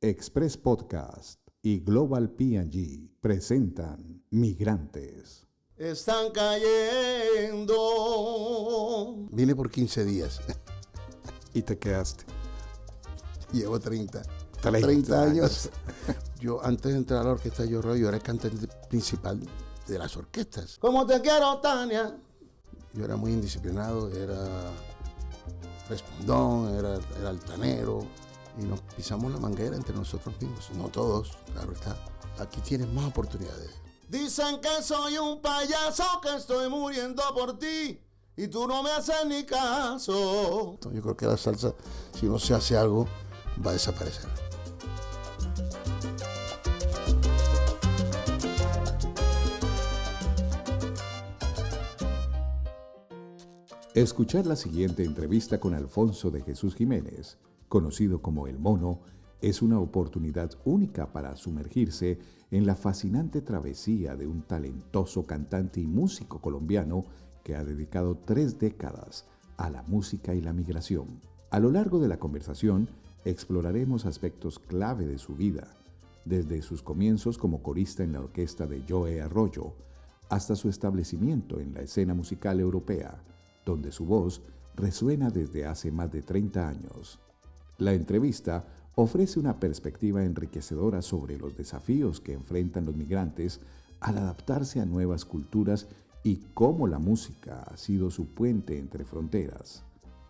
Express Podcast y Global P&G presentan Migrantes. Están cayendo. Vine por 15 días. ¿Y te quedaste? Llevo 30 30 años. Yo, antes de entrar a la orquesta de Joe Arroyo, era el cantante principal de las orquestas. Como te quiero, Tania. Yo era muy indisciplinado, era respondón, era altanero. Y nos pisamos la manguera entre nosotros mismos. No todos, claro está. Aquí tienes más oportunidades. Dicen que soy un payaso, que estoy muriendo por ti y tú no me haces ni caso. Entonces, yo creo que la salsa, si no se hace algo, va a desaparecer. Escuchar la siguiente entrevista con Alfonso de Jesús Jiménez, conocido como El Mono, es una oportunidad única para sumergirse en la fascinante travesía de un talentoso cantante y músico colombiano que ha dedicado 3 décadas a la música y la migración. A lo largo de la conversación, exploraremos aspectos clave de su vida, desde sus comienzos como corista en la orquesta de Joe Arroyo, hasta su establecimiento en la escena musical europea, donde su voz resuena desde hace más de 30 años. La entrevista ofrece una perspectiva enriquecedora sobre los desafíos que enfrentan los migrantes al adaptarse a nuevas culturas y cómo la música ha sido su puente entre fronteras.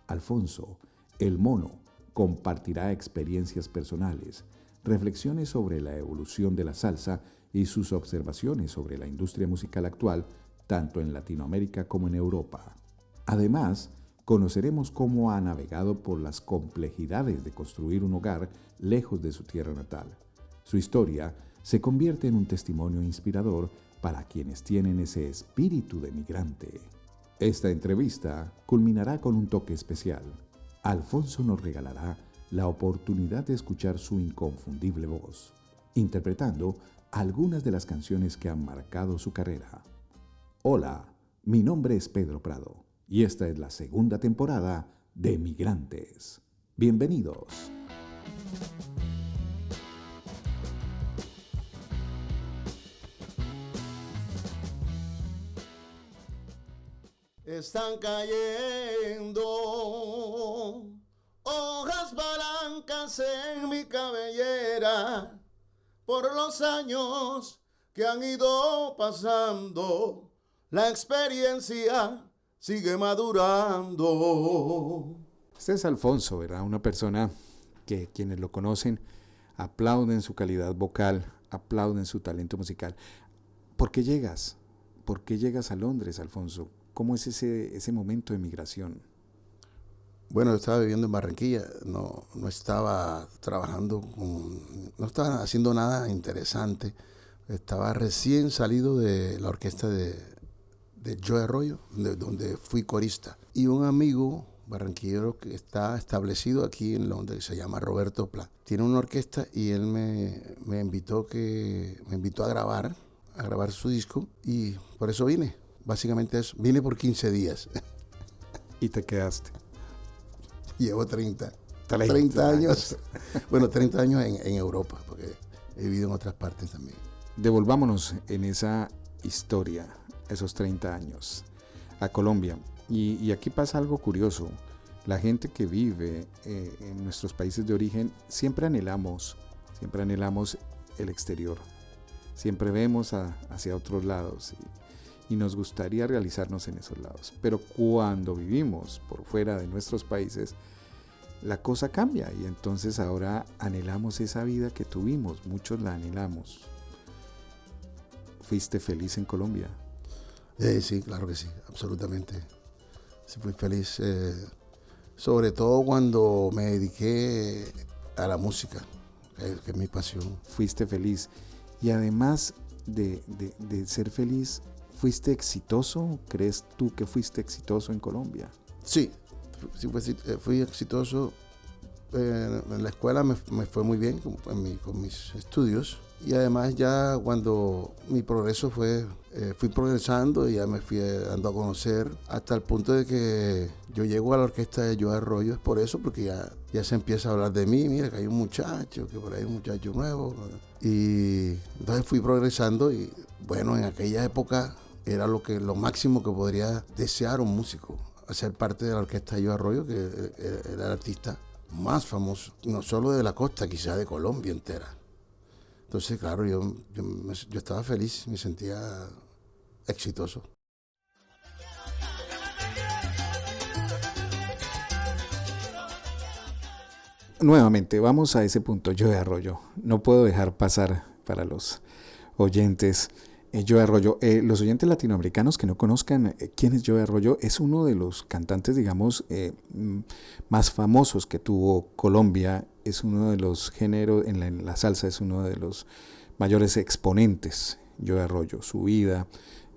Alfonso, El Mono, compartirá experiencias personales, reflexiones sobre la evolución de la salsa y sus observaciones sobre la industria musical actual, tanto en Latinoamérica como en Europa. Además, conoceremos cómo ha navegado por las complejidades de construir un hogar lejos de su tierra natal. Su historia se convierte en un testimonio inspirador para quienes tienen ese espíritu de migrante. Esta entrevista culminará con un toque especial. Alfonso nos regalará la oportunidad de escuchar su inconfundible voz, interpretando algunas de las canciones que han marcado su carrera. Hola, mi nombre es Pedro Prado. Y esta es la segunda temporada de Migrantes. Bienvenidos. Están cayendo hojas blancas en mi cabellera por los años que han ido pasando. La experiencia sigue madurando. Este es Alfonso, ¿verdad? Una persona que quienes lo conocen aplauden su calidad vocal, aplauden su talento musical. ¿Por qué llegas? ¿Por qué llegas a Londres, Alfonso? ¿Cómo es ese momento de migración? Bueno, yo estaba viviendo en Barranquilla, no estaba trabajando, no estaba haciendo nada interesante. Estaba recién salido de la orquesta de Joe Arroyo, donde fui corista. Y un amigo barranquillero que está establecido aquí en Londres, que se llama Roberto Pla, tiene una orquesta y él me invitó a grabar su disco y por eso vine. Básicamente eso, vine por 15 días. ¿Y te quedaste? Llevo 30 años. Bueno, 30 años en Europa, porque he vivido en otras partes también. Devolvámonos en esa historia, esos 30 años, a Colombia. Y aquí pasa algo curioso. La gente que vive en nuestros países de origen, siempre anhelamos el exterior. Siempre vemos hacia otros lados y nos gustaría realizarnos en esos lados. Pero cuando vivimos por fuera de nuestros países, la cosa cambia y entonces ahora anhelamos esa vida que tuvimos. Muchos la anhelamos. ¿Fuiste feliz en Colombia? Sí, claro que sí, absolutamente. Sí, fui feliz, sobre todo cuando me dediqué a la música, que es mi pasión. Fuiste feliz y además de ser feliz, ¿fuiste exitoso? ¿Crees tú que fuiste exitoso en Colombia? Sí, fui exitoso. En la escuela me fue muy bien con mis estudios. Y además ya cuando mi progreso fui progresando y ya me fui dando a conocer hasta el punto de que yo llego a la orquesta de Joe Arroyo, es por eso, porque ya se empieza a hablar de mí, mira que hay un muchacho, que por ahí hay un muchacho nuevo. Y entonces fui progresando y bueno, en aquella época era lo máximo que podría desear un músico, hacer parte de la orquesta de Joe Arroyo, que era el artista más famoso, no solo de la costa, quizás de Colombia entera. Entonces, claro, yo estaba feliz, me sentía exitoso. Nuevamente, vamos a ese punto, Joe Arroyo. No puedo dejar pasar para los oyentes Joe Arroyo. Los oyentes latinoamericanos que no conozcan quién es Joe Arroyo, es uno de los cantantes, digamos, más famosos que tuvo Colombia. Es uno de los géneros, en la salsa es uno de los mayores exponentes, Joe Arroyo, su vida.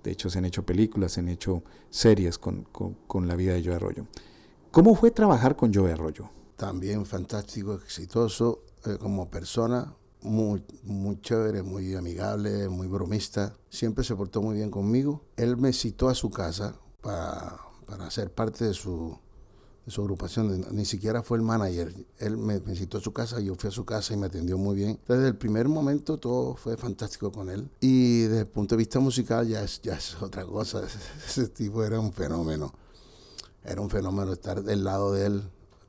De hecho, se han hecho películas, se han hecho series con la vida de Joe Arroyo. ¿Cómo fue trabajar con Joe Arroyo? También fantástico, exitoso como persona. Muy, muy chévere, muy amigable, muy bromista. Siempre se portó muy bien conmigo. Él me citó a su casa para ser parte de su agrupación. Ni siquiera fue el manager. Él me citó a su casa, yo fui a su casa y me atendió muy bien. Desde el primer momento todo fue fantástico con él. Y desde el punto de vista musical ya es otra cosa. Ese tipo era un fenómeno. Era un fenómeno estar del lado de él.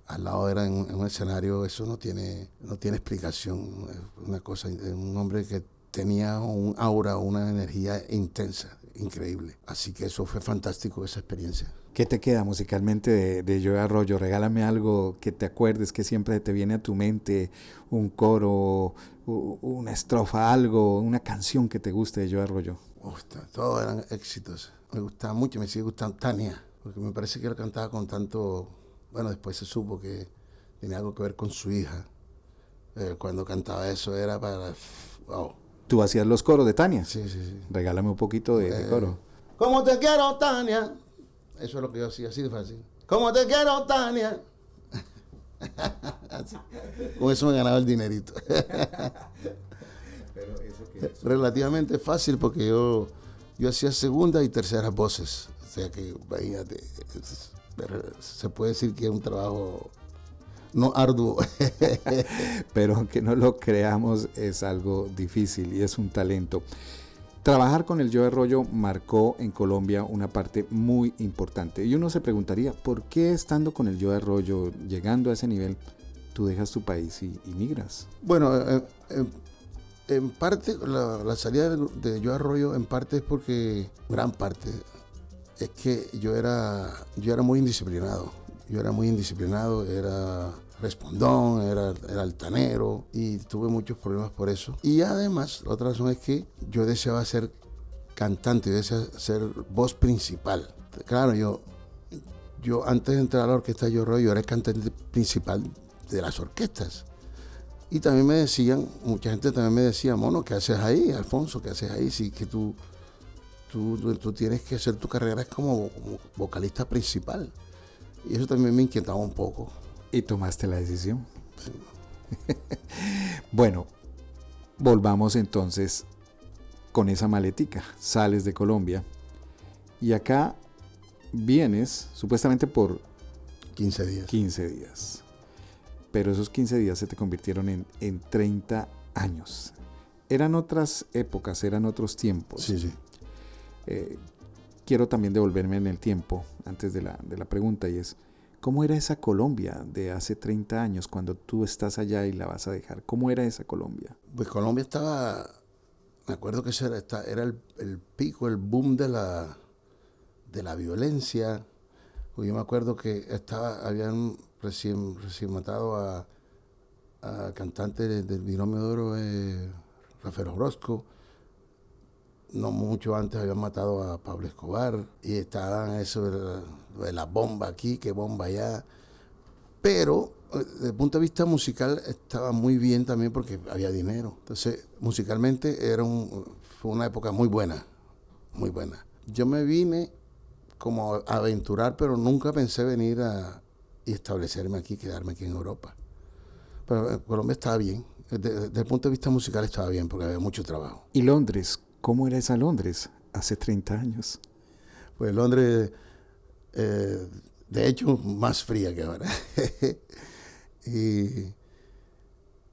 Al lado era en un escenario, eso no tiene explicación. Una cosa, un hombre que tenía un aura, una energía intensa, increíble. Así que eso fue fantástico, esa experiencia. ¿Qué te queda musicalmente de Joe Arroyo? Regálame algo que te acuerdes, que siempre te viene a tu mente, un coro, una estrofa, algo, una canción que te guste de Joe Arroyo. Todos eran éxitos. Me gustaba mucho, me sigue gustando Tania, porque me parece que él cantaba con tanto... Bueno, después se supo que tenía algo que ver con su hija. Cuando cantaba eso era para... Wow. ¿Tú hacías los coros de Tania? Sí. Regálame un poquito de coro. Como te quiero, Tania. Eso es lo que yo hacía, así de fácil. Como te quiero, Tania. Con eso me ganaba el dinerito. Pero eso Relativamente fácil porque yo hacía segunda y terceras voces. O sea que, imagínate, se puede decir que es un trabajo no arduo. Pero aunque no lo creamos, es algo difícil y es un talento. Trabajar con el Joe Arroyo marcó en Colombia una parte muy importante. Y uno se preguntaría, ¿por qué estando con el Joe Arroyo, llegando a ese nivel, tú dejas tu país y migras? Bueno, en parte, la salida de Joe Arroyo, en parte es porque, gran parte, es que yo era muy indisciplinado. Era respondón, era altanero y tuve muchos problemas por eso. Y además, la otra razón es que yo deseaba ser cantante, yo deseaba ser voz principal. Claro, yo antes de entrar a la orquesta de Joe Arroyo, yo era el cantante principal de las orquestas. Y también me decían, mucha gente también me decía, mono, ¿qué haces ahí, Alfonso? ¿Qué haces ahí? Sí, que tú tienes que hacer tu carrera como vocalista principal. Y eso también me inquietaba un poco. ¿Y tomaste la decisión? Sí. Bueno, volvamos entonces con esa maletica. Sales de Colombia y acá vienes supuestamente por 15 días. 15 días. Pero esos 15 días se te convirtieron en 30 años. Eran otras épocas, eran otros tiempos. Sí. Quiero también devolverme en el tiempo antes de la pregunta, y es, ¿cómo era esa Colombia de hace 30 años cuando tú estás allá y la vas a dejar? ¿Cómo era esa Colombia? Pues Colombia estaba, me acuerdo que era el pico, el boom de la violencia. Pues yo me acuerdo que habían recién matado a cantantes del Binomio de Oro, Rafael Orozco. No mucho antes habían matado a Pablo Escobar y estaban eso de la bomba aquí, que bomba allá. Pero desde el punto de vista musical estaba muy bien también porque había dinero. Entonces, musicalmente fue una época muy buena, muy buena. Yo me vine como a aventurar, pero nunca pensé venir y establecerme aquí, quedarme aquí en Europa. Pero Colombia estaba bien, Desde el punto de vista musical estaba bien, porque había mucho trabajo. ¿Y Londres? ¿Cómo era esa Londres hace 30 años? Pues Londres, de hecho, más fría que ahora. Y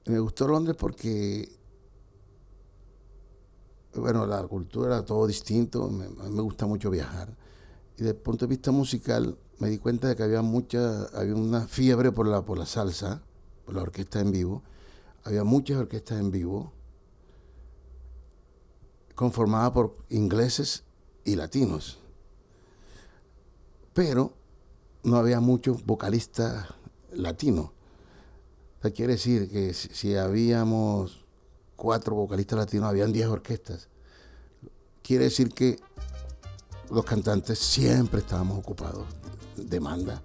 me gustó Londres porque, bueno, la cultura era todo distinto, a mí me gusta mucho viajar. Y desde el punto de vista musical me di cuenta de que había una fiebre por la salsa, por la orquesta en vivo. Había muchas orquestas en vivo conformadas por ingleses y latinos. Pero no había muchos vocalistas latinos. O sea, quiere decir que si habíamos 4 vocalistas latinos, habían 10 orquestas. Quiere decir que los cantantes siempre estábamos ocupados, demanda.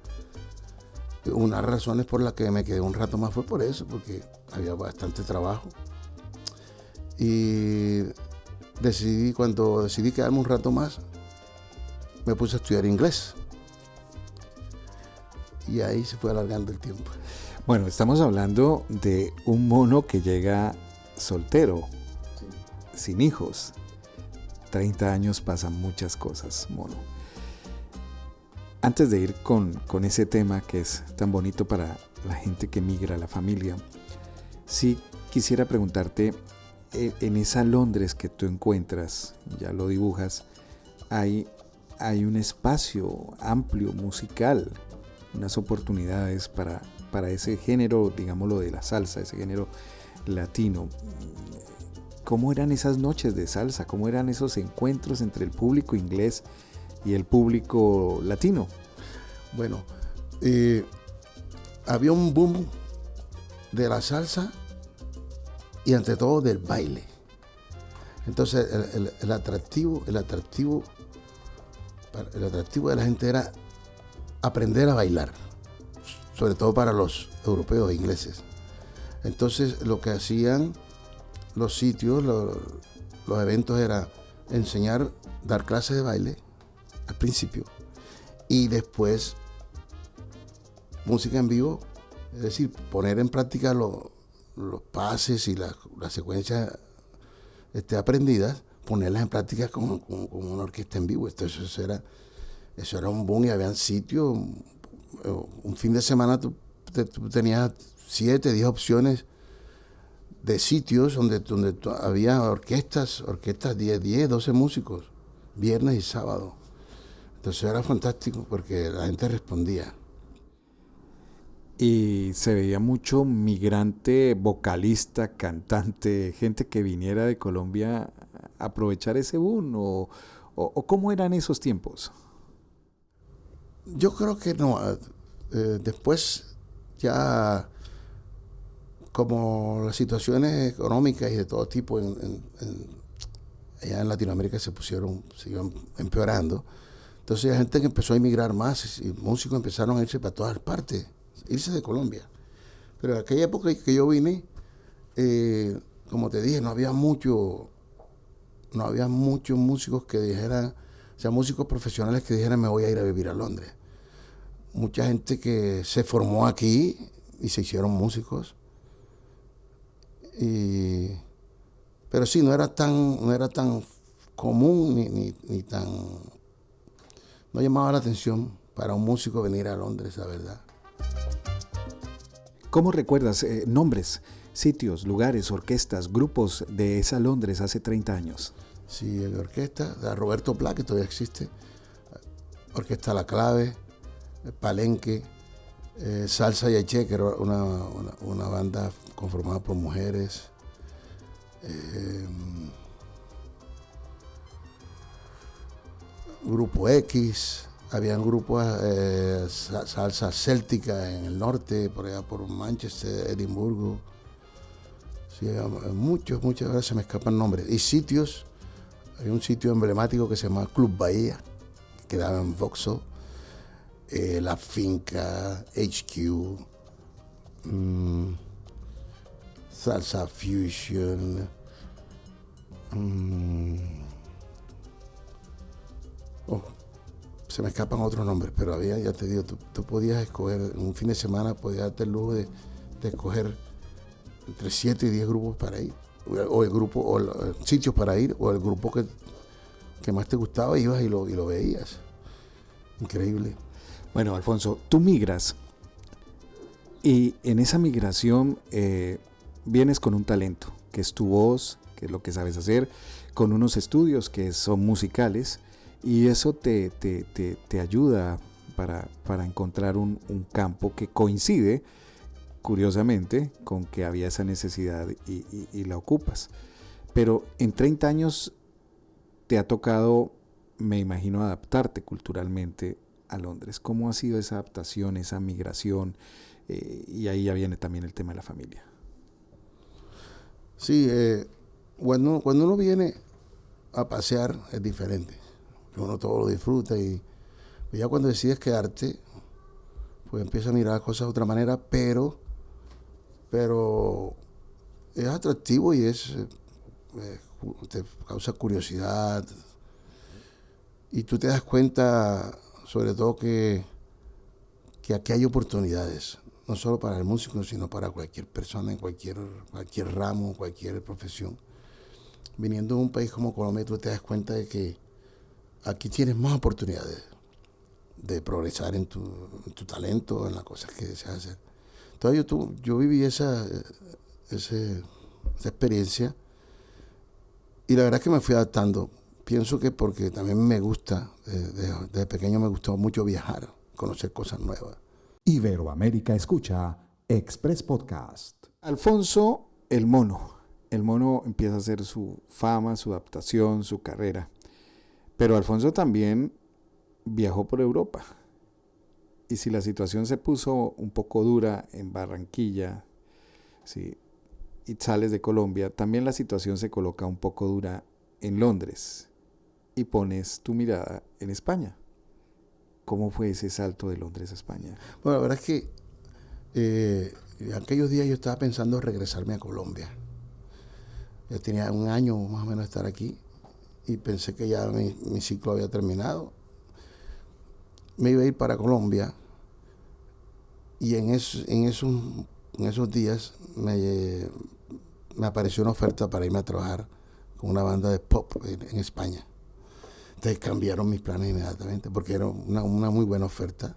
Una de las razones por las que me quedé un rato más fue por eso, porque había bastante trabajo. Y cuando decidí quedarme un rato más, me puse a estudiar inglés. Y ahí se fue alargando el tiempo. Bueno, estamos hablando de un mono que llega soltero, sí, sin hijos. 30 años pasan muchas cosas, mono. Antes de ir con ese tema que es tan bonito para la gente que migra, la familia, sí quisiera preguntarte, en esa Londres que tú encuentras, ya lo dibujas, hay un espacio amplio musical, unas oportunidades para ese género, digámoslo, de la salsa, ese género latino. ¿Cómo eran esas noches de salsa? ¿Cómo eran esos encuentros entre el público inglés y el público latino? Bueno, había un boom de la salsa y ante todo del baile. Entonces el atractivo de la gente era aprender a bailar, sobre todo para los europeos e ingleses. Entonces lo que hacían los sitios, los eventos era dar clases de baile al principio y después música en vivo, es decir, poner en práctica los pases y las secuencias aprendidas, ponerlas en práctica con una orquesta en vivo. Eso era un boom y habían sitios. Un fin de semana tú tenías 7, 10 opciones de sitios donde había orquestas 10, 12 músicos, viernes y sábado. Entonces era fantástico porque la gente respondía. Y se veía mucho migrante, vocalista, cantante, gente que viniera de Colombia a aprovechar ese boom, o ¿cómo eran esos tiempos? Yo creo que no. Después ya, como las situaciones económicas y de todo tipo allá en Latinoamérica siguieron empeorando. Entonces la gente que empezó a emigrar más y músicos empezaron a irse para todas partes, irse de Colombia. Pero en aquella época que yo vine, como te dije, no había muchos músicos que dijeran, o sea, músicos profesionales que dijeran me voy a ir a vivir a Londres. Mucha gente que se formó aquí y se hicieron músicos. Pero sí, no era tan común ni tan... No llamaba la atención para un músico venir a Londres, la verdad. ¿Cómo recuerdas nombres, sitios, lugares, orquestas, grupos de esa Londres hace 30 años? Sí, en orquesta, de Roberto Pla, que todavía existe, Orquesta La Clave, Palenque, Salsa y Eche, que era una banda conformada por mujeres. Grupo X, habían grupos salsa céltica en el norte, por allá por Manchester, Edimburgo. Sí, muchas veces se me escapan nombres. Y sitios, hay un sitio emblemático que se llama Club Bahía, que quedaba en Vauxhall. La Finca, HQ, Salsa Fusion, se me escapan otros nombres, pero había, ya te digo, tú podías escoger, un fin de semana podías darte el lujo de escoger entre 7 y 10 grupos para ir, o el grupo, o sitios para ir, o el grupo que más te gustaba, ibas y lo veías. Increíble. Bueno, Alfonso, tú migras y en esa migración vienes con un talento, que es tu voz, que es lo que sabes hacer, con unos estudios que son musicales, y eso te ayuda para encontrar un campo que coincide, curiosamente, con que había esa necesidad y la ocupas. Pero en 30 años te ha tocado, me imagino, adaptarte culturalmente a Londres. ¿Cómo ha sido esa adaptación, esa migración? Y ahí ya viene también el tema de la familia. Sí, cuando uno viene a pasear es diferente. Uno todo lo disfruta y ya cuando decides quedarte, pues empiezas a mirar las cosas de otra manera, pero es atractivo y te causa curiosidad. Y tú te das cuenta, sobre todo, que aquí hay oportunidades, no solo para el músico, sino para cualquier persona, en cualquier ramo, cualquier profesión. Viniendo de un país como Colombia, tú te das cuenta de que aquí tienes más oportunidades de progresar en tu talento, en las cosas que deseas hacer. Entonces yo viví esa experiencia y la verdad es que me fui adaptando. Pienso que porque también me gusta, desde pequeño me gustó mucho viajar, conocer cosas nuevas. Iberoamérica escucha Express Podcast. Alfonso el Mono. El Mono empieza a hacer su fama, su adaptación, su carrera. Pero Alfonso también viajó por Europa. Y si la situación se puso un poco dura en Barranquilla, ¿sí?, y sales de Colombia, también la situación se coloca un poco dura en Londres. Y pones tu mirada en España. ¿Cómo fue ese salto de Londres a España? Bueno, la verdad es que aquellos días yo estaba pensando en regresarme a Colombia. Ya tenía un año más o menos de estar aquí y pensé que ya mi ciclo había terminado. Me iba a ir para Colombia y en esos días me apareció una oferta para irme a trabajar con una banda de pop en España. Entonces cambiaron mis planes inmediatamente porque era una muy buena oferta.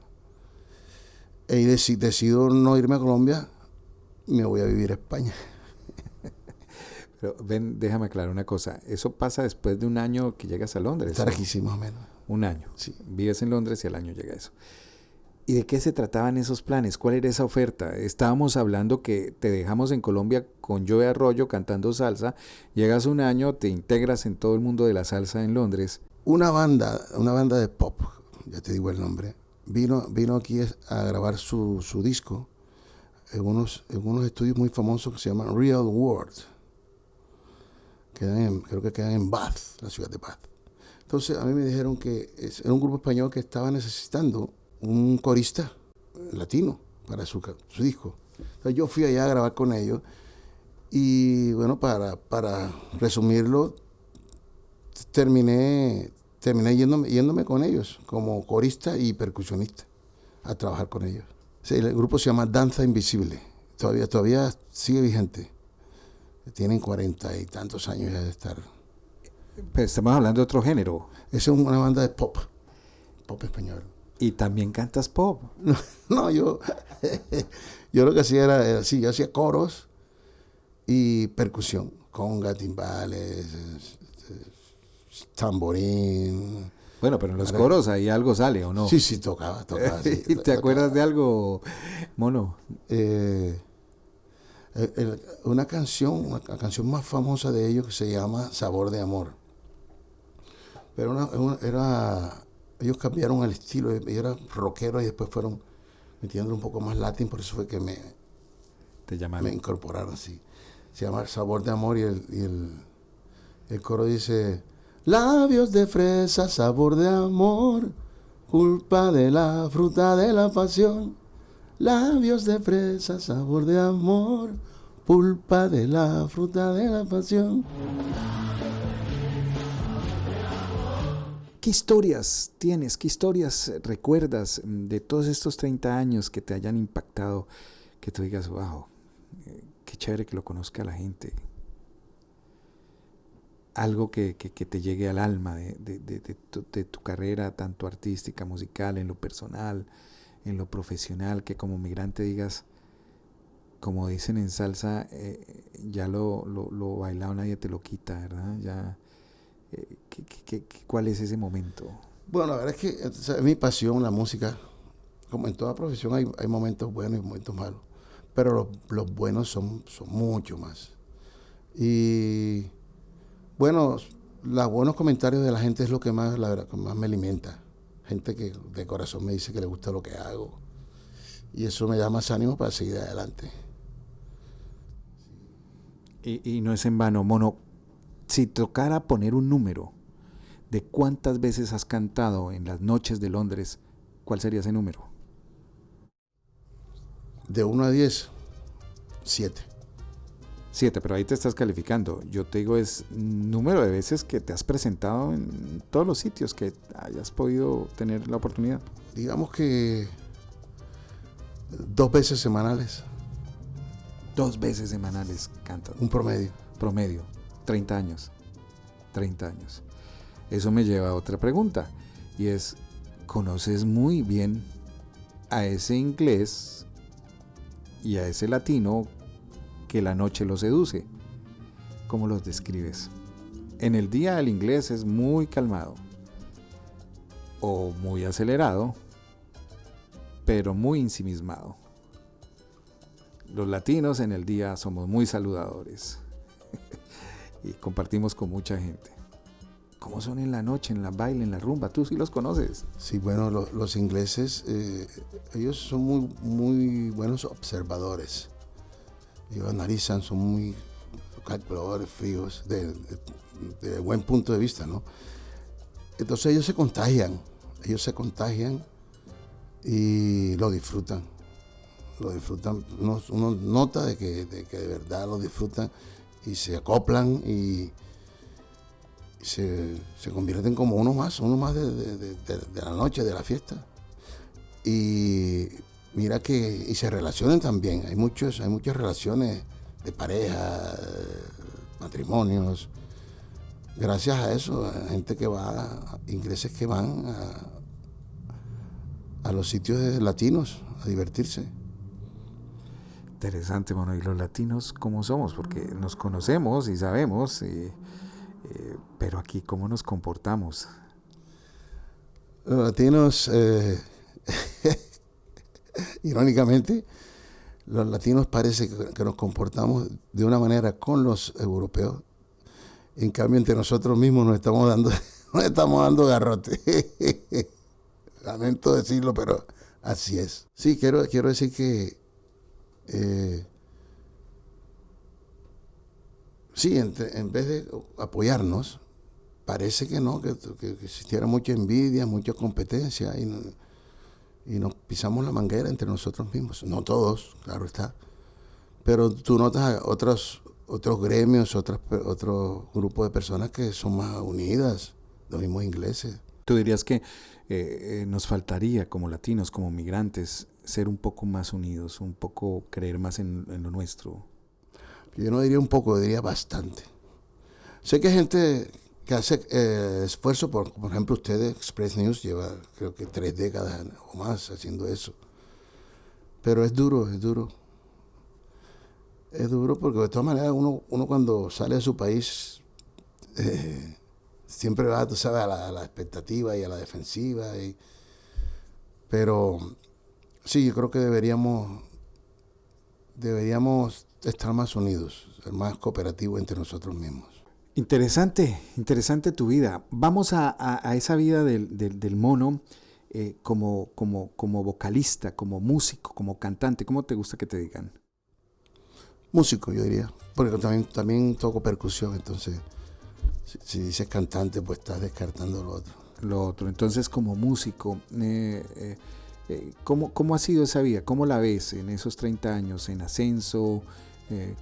Y decido no irme a Colombia, me voy a vivir a España. Pero ven, déjame aclarar una cosa. Eso pasa después de un año que llegas a Londres. Estar aquí, sí, más o menos. Un año. Sí. Vives en Londres y al año llega eso. ¿Y de qué se trataban esos planes? ¿Cuál era esa oferta? Estábamos hablando que te dejamos en Colombia con Joe Arroyo cantando salsa. Llegas un año, te integras en todo el mundo de la salsa en Londres. Una banda de pop, ya te digo el nombre, vino aquí a grabar su disco en unos estudios muy famosos que se llaman Real World. Creo que quedan en Bath, la ciudad de Bath. Entonces a mí me dijeron que era un grupo español que estaba necesitando un corista latino para su disco. Entonces yo fui allá a grabar con ellos y bueno, para resumirlo, terminé yéndome con ellos como corista y percusionista a trabajar con ellos. Sí, el grupo se llama Danza Invisible, todavía sigue vigente. Tienen 40 y tantos años ya de estar. Pero estamos hablando de otro género. Esa es una banda de pop español. ¿Y también cantas pop? No, yo lo que hacía era así, yo hacía coros y percusión, conga, timbales, tamborín. Bueno, pero en los coros ahí algo sale, ¿o no? Sí, tocaba. Sí, ¿Y te acuerdas de algo, Mono? Una canción más famosa de ellos que se llama Sabor de Amor. Pero ellos cambiaron el estilo, ellos eran rockeros y después fueron metiendo un poco más latín, por eso fue que me incorporaron así. Se llama Sabor de Amor y el coro dice: labios de fresa, sabor de amor, culpa de la fruta de la pasión. Labios de fresa, sabor de amor, pulpa de la fruta de la pasión. ¿Qué historias tienes? ¿Qué historias recuerdas de todos estos 30 años que te hayan impactado? Que tú digas, wow, qué chévere que lo conozca la gente. Algo que te llegue al alma de tu carrera, tanto artística, musical, en lo personal, en lo profesional, que como migrante digas, como dicen en salsa, ya lo bailado nadie te lo quita, ¿verdad? Ya, ¿cuál es ese momento? Bueno, la verdad es que es mi pasión, la música. Como en toda profesión hay momentos buenos y momentos malos, pero los buenos son mucho más. Y bueno, los buenos comentarios de la gente es lo que más, la verdad, que más me alimenta. Gente que de corazón me dice que le gusta lo que hago. Y eso me da más ánimo para seguir adelante. Y no es en vano, Mono. Si tocara poner un número de cuántas veces has cantado en las noches de Londres, ¿cuál sería ese número? De 1 a 10, 7. 7, pero ahí te estás calificando. Yo te digo es número de veces que te has presentado en todos los sitios que hayas podido tener la oportunidad. Digamos que 2 veces semanales. 2 veces semanales cantas. Un promedio. Promedio. 30 años. 30 años. Eso me lleva a otra pregunta. Y es, ¿conoces muy bien a ese inglés y a ese latino que la noche lo seduce? ¿Cómo los describes? En el día el inglés es muy calmado o muy acelerado, pero muy ensimismado. Los latinos en el día somos muy saludadores y compartimos con mucha gente. ¿Cómo son en la noche, en la baile, en la rumba? Tú sí los conoces. Sí, bueno, los ingleses, ellos son muy buenos observadores. Ellos analizan, son muy calculadores, fríos, de buen punto de vista, ¿no? Entonces ellos se contagian y lo disfrutan. Uno nota de que de verdad lo disfrutan y se acoplan y se convierten como uno más de la noche, de la fiesta. Y mira que y se relacionan también. Hay muchas relaciones de pareja, matrimonios. Gracias a eso, gente que va, ingleses que van a los sitios de latinos a divertirse. Interesante, bueno, y los latinos, ¿cómo somos? Porque nos conocemos y sabemos, pero aquí, ¿cómo nos comportamos? Los latinos, irónicamente, los latinos parece que nos comportamos de una manera con los europeos. En cambio, entre nosotros mismos nos estamos dando garrote. Lamento decirlo, pero así es. Sí, quiero decir que sí, en vez de apoyarnos, parece que no, que existiera mucha envidia, mucha competencia y nos pisamos la manguera entre nosotros mismos. No todos, claro está, pero tú notas otros gremios, otro grupo de personas que son más unidas, los mismos ingleses. ¿Tú dirías que nos faltaría como latinos, como migrantes, ser un poco más unidos, un poco creer más en lo nuestro? Yo no diría un poco, diría bastante. Sé que hay gente que hace esfuerzo, por ejemplo, ustedes, Express News, lleva creo que 3 décadas o más haciendo eso. Pero es duro. Es duro porque de todas maneras uno cuando sale de su país siempre va, tú sabes, a la expectativa y a la defensiva. Pero sí, yo creo que deberíamos estar más unidos, ser más cooperativos entre nosotros mismos. Interesante tu vida. Vamos a esa vida del Mono como vocalista, como músico, como cantante. ¿Cómo te gusta que te digan? Músico, yo diría, porque también toco percusión, entonces si dices cantante, pues estás descartando lo otro. Entonces, como músico, ¿cómo ha sido esa vida? ¿Cómo la ves en esos 30 años? ¿En ascenso?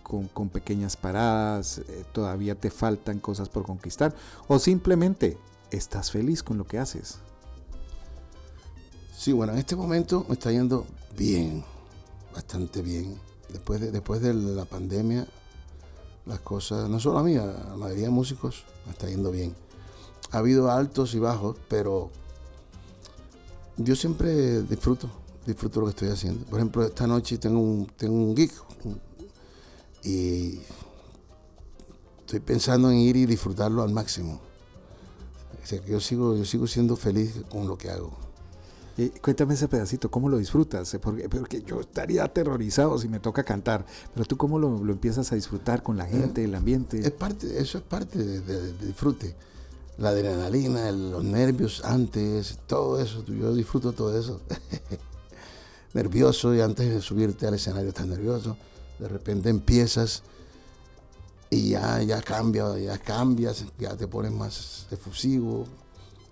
Con pequeñas paradas, todavía te faltan cosas por conquistar, o simplemente estás feliz con lo que haces? Sí, bueno, en este momento me está yendo bien, bastante bien. Después de la pandemia, las cosas, no solo a mí, a la mayoría de músicos, me está yendo bien. Ha habido altos y bajos, pero yo siempre disfruto lo que estoy haciendo. Por ejemplo, esta noche tengo un gig y estoy pensando en ir y disfrutarlo al máximo. O sea, que yo sigo siendo feliz con lo que hago. Cuéntame ese pedacito, ¿cómo lo disfrutas? Porque yo estaría aterrorizado si me toca cantar, pero tú ¿cómo lo empiezas a disfrutar con la gente, el ambiente? Eso es parte del disfrute. La adrenalina, los nervios antes, todo eso, yo disfruto todo eso. Nervioso, y antes de subirte al escenario estás nervioso, de repente empiezas y ya cambias, ya te pones más efusivo.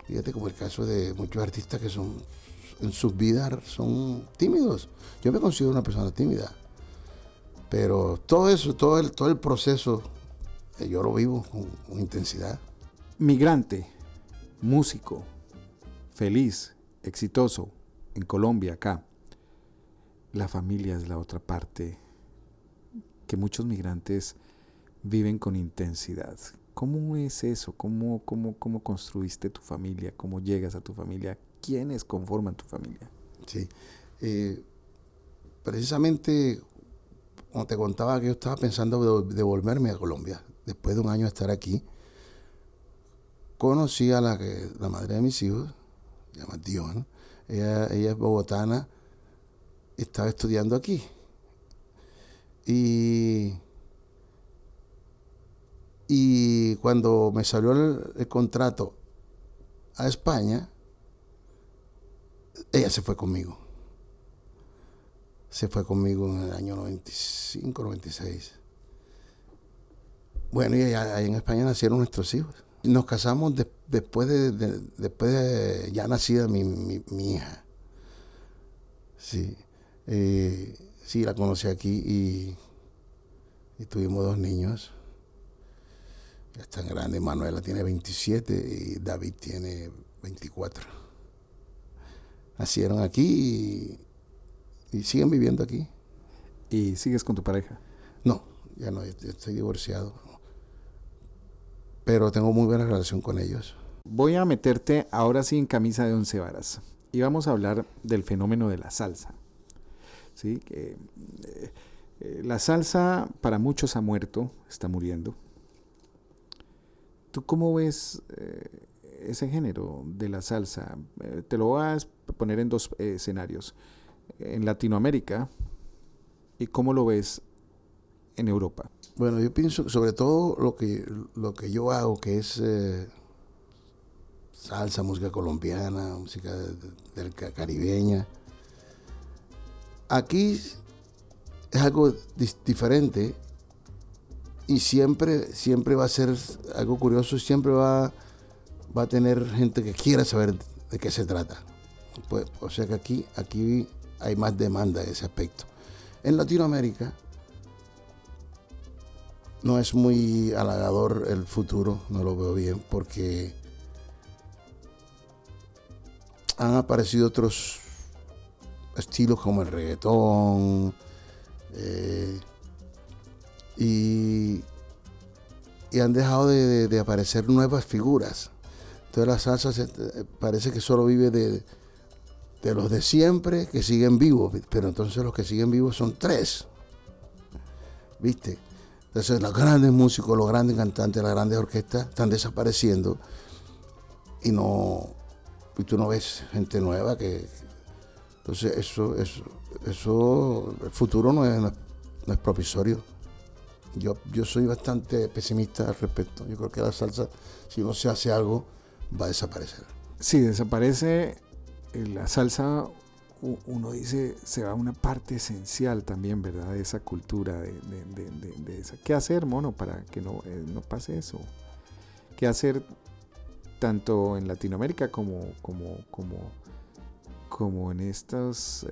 Fíjate como el caso de muchos artistas que en sus vidas son tímidos. Yo me considero una persona tímida, pero todo eso, todo el proceso, yo lo vivo con intensidad. Migrante, músico, feliz, exitoso, en Colombia, acá. La familia es la otra parte que muchos migrantes viven con intensidad. ¿Cómo es eso? ¿Cómo construiste tu familia? ¿Cómo llegas a tu familia? ¿Quiénes conforman tu familia? Sí, precisamente como te contaba que yo estaba pensando devolverme a Colombia. Después de un año de estar aquí, conocí a la madre de mis hijos, se llama Dion. Ella es bogotana, estaba estudiando aquí. Y cuando me salió el contrato a España, ella se fue conmigo. Se fue conmigo en el año 95, 96. Bueno, y ahí en España nacieron nuestros hijos. Nos casamos después de ya nacida mi hija. Sí. Sí, la conocí aquí y tuvimos 2 niños. Ya están grandes. Manuela tiene 27 y David tiene 24. Nacieron aquí y siguen viviendo aquí. ¿Y sigues con tu pareja? No, ya no, yo estoy divorciado. Pero tengo muy buena relación con ellos. Voy a meterte ahora sí en camisa de 11 varas. Y vamos a hablar del fenómeno de la salsa. ¿Sí? La salsa para muchos ha muerto, está muriendo. ¿Tú cómo ves ese género de la salsa? Te lo voy a poner en 2 escenarios. En Latinoamérica, ¿y cómo lo ves en Europa? Bueno, yo pienso sobre todo lo que yo hago, que es salsa, música colombiana, música caribeña. Aquí es algo diferente y siempre va a ser algo curioso, siempre va a tener gente que quiera saber de qué se trata. Pues, o sea que aquí hay más demanda en ese aspecto. En Latinoamérica no es muy halagador el futuro, no lo veo bien, porque han aparecido otros estilos como el reggaetón y han dejado de aparecer nuevas figuras. Entonces la salsa parece que solo vive de los de siempre que siguen vivos, pero entonces los que siguen vivos son 3, ¿viste? Entonces los grandes músicos, los grandes cantantes, las grandes orquestas están desapareciendo y tú no ves gente nueva que... Entonces eso el futuro no es propisorio. Yo soy bastante pesimista al respecto. Yo creo que la salsa, si no se hace algo, va a desaparecer. Si desaparece la salsa, uno dice, se va a una parte esencial también, ¿verdad? De esa cultura, de esa. ¿Qué hacer, mono, para que no pase eso? ¿Qué hacer tanto en Latinoamérica como en estas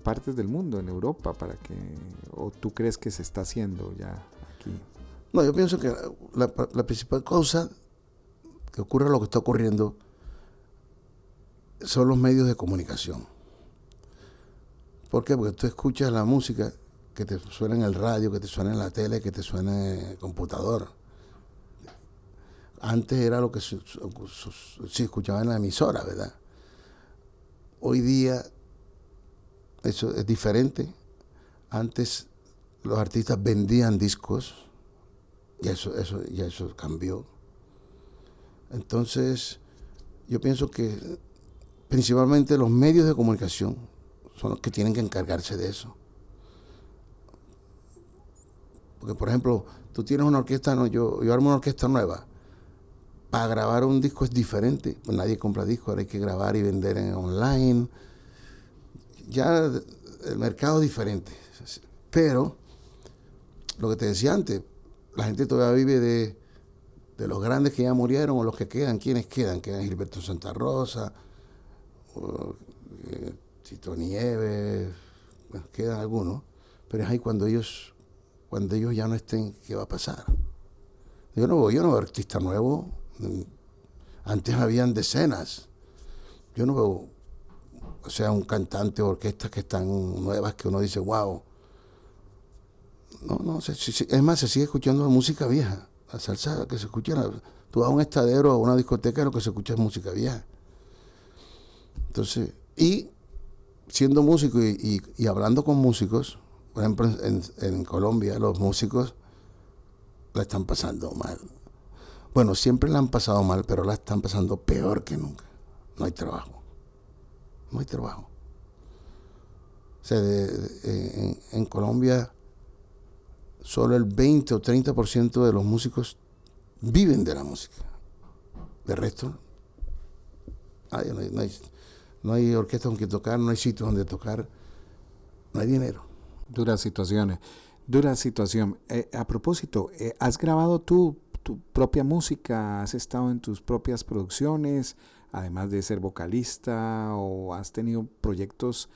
partes del mundo, en Europa, para que, o tú crees que se está haciendo ya aquí? No, yo pienso que la principal causa que ocurre lo que está ocurriendo son los medios de comunicación. ¿Por qué? Porque tú escuchas la música que te suene en el radio, que te suene en la tele, que te suene en el computador. Antes era lo que se escuchaba en la emisora, ¿verdad? Hoy día eso es diferente. Antes los artistas vendían discos y eso cambió. Entonces, yo pienso que principalmente los medios de comunicación son los que tienen que encargarse de eso. Porque, por ejemplo, tú tienes una orquesta, no, yo armo una orquesta nueva. Para grabar un disco es diferente. Pues nadie compra discos, ahora hay que grabar y vender online. Ya el mercado es diferente. Pero, lo que te decía antes, la gente todavía vive de los grandes que ya murieron o los que quedan. ¿Quiénes quedan? Quedan Gilberto Santa Rosa, Tito Nieves, bueno, quedan algunos. Pero es ahí cuando ellos ya no estén, ¿qué va a pasar? Yo no veo artistas nuevos. Antes habían decenas. Yo no veo, o sea, un cantante o orquestas que están nuevas que uno dice, wow. No sé. Es más, se sigue escuchando música vieja. La salsa que se escucha, tú vas a un estadero o a una discoteca, lo que se escucha es música vieja. Entonces, y siendo músico y hablando con músicos, por ejemplo, en Colombia, los músicos la están pasando mal. Bueno, siempre la han pasado mal, pero la están pasando peor que nunca. No hay trabajo. No hay trabajo. O sea, en Colombia, solo el 20 o 30% de los músicos viven de la música. De resto, no hay orquesta con que tocar, no hay sitio donde tocar, no hay dinero. Dura situación. A propósito, ¿has grabado tu propia música? ¿Has estado en tus propias producciones, además de ser vocalista? ¿O has tenido proyectos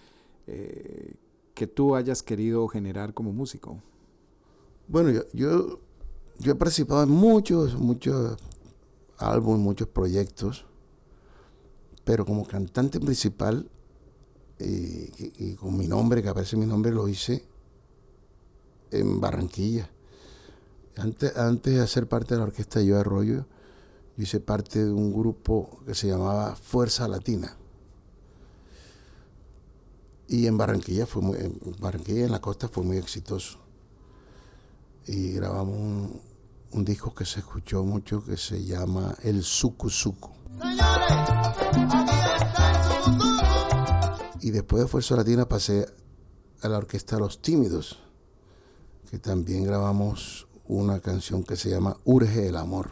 que tú hayas querido generar como músico? Bueno, yo he participado en muchos álbumes, muchos proyectos, pero como cantante principal y con mi nombre, que aparece mi nombre, lo hice en Barranquilla. Antes de hacer parte de la orquesta Yo Arroyo, yo hice parte de un grupo que se llamaba Fuerza Latina. Y en Barranquilla en la costa fue muy exitoso. Y grabamos un disco que se escuchó mucho que se llama El Sucu Sucu. Señores, aquí está el Sucu Sucu. Y después de Fuerza Latina pasé a la orquesta Los Tímidos, que también grabamos una canción que se llama Urge el Amor.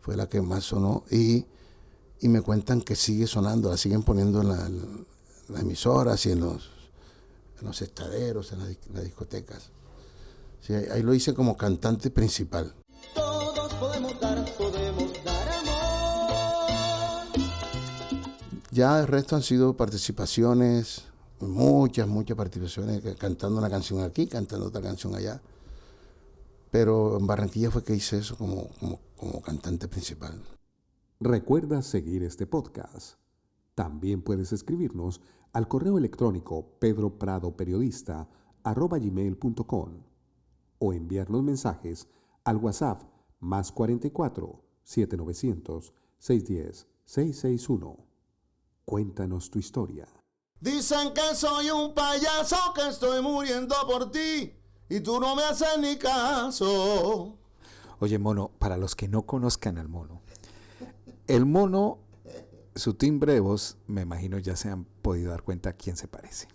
Fue la que más sonó y me cuentan que sigue sonando, la siguen poniendo en las emisoras y en los estaderos, en las discotecas. Sí, ahí lo hice como cantante principal. Todos podemos dar amor. Ya el resto han sido participaciones, muchas participaciones, cantando una canción aquí, cantando otra canción allá. Pero en Barranquilla fue que hice eso como cantante principal. Recuerda seguir este podcast. También puedes escribirnos al correo electrónico pedropradoperiodista@gmail.com o enviarnos mensajes al WhatsApp +44 7900 610 661. Cuéntanos tu historia. Dicen que soy un payaso, que estoy muriendo por ti y tú no me haces ni caso. Oye, Mono, para los que no conozcan al Mono, el Mono, su timbre de voz, me imagino ya se han podido dar cuenta a quién se parece.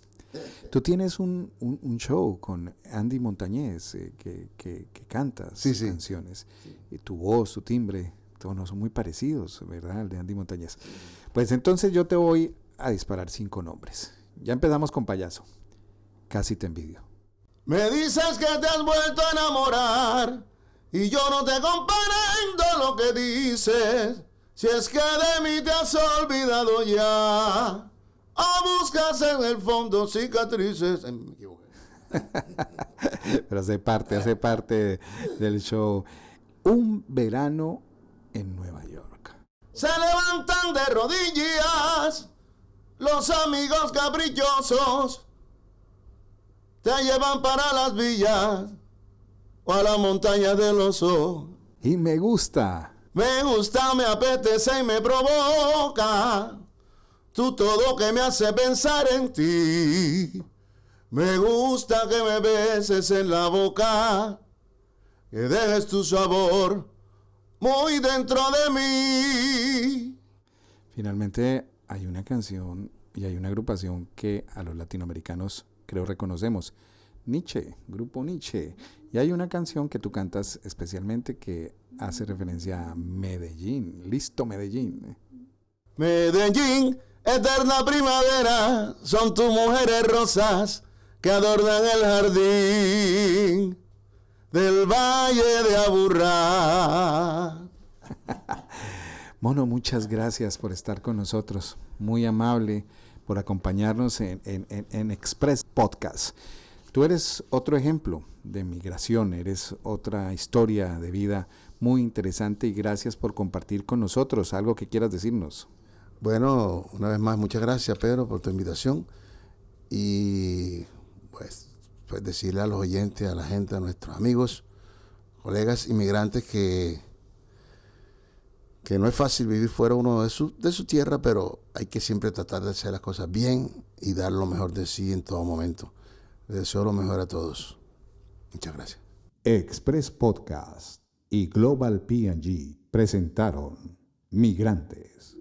Tú tienes un show con Andy Montañez que canta sus canciones. Y tu voz, tu timbre, todos son muy parecidos, ¿verdad? El de Andy Montañez. Pues entonces yo te voy a disparar 5 nombres. Ya empezamos con payaso. Casi te envidio. Me dices que te has vuelto a enamorar y yo no te comprendo lo que dices. Si es que de mí te has olvidado ya, o buscas en el fondo cicatrices. Me equivoqué. Pero hace parte del show. Un verano en Nueva York. Se levantan de rodillas los amigos caprichosos. te llevan para las villas o a la montaña del oso. Y me gusta. Me gusta, me apetece y me provoca. Tú todo que me hace pensar en ti. Me gusta que me beses en la boca, que dejes tu sabor muy dentro de mí. Finalmente hay una canción y hay una agrupación que a los latinoamericanos creo reconocemos. Nietzsche, Grupo Nietzsche. Y hay una canción que tú cantas especialmente que hace referencia a Medellín. Listo, Medellín. Medellín, eterna primavera, son tus mujeres rosas que adornan el jardín del Valle de Aburrá. Mono, muchas gracias por estar con nosotros. Muy amable por acompañarnos en Express Podcast. Tú eres otro ejemplo de migración, eres otra historia de vida muy interesante y gracias por compartir con nosotros algo que quieras decirnos. Bueno, una vez más, muchas gracias, Pedro, por tu invitación. Y pues decirle a los oyentes, a la gente, a nuestros amigos, colegas inmigrantes que no es fácil vivir fuera uno de su tierra, pero hay que siempre tratar de hacer las cosas bien y dar lo mejor de sí en todo momento. Les deseo lo mejor a todos. Muchas gracias. Express Podcast y Global P&G presentaron Migrantes.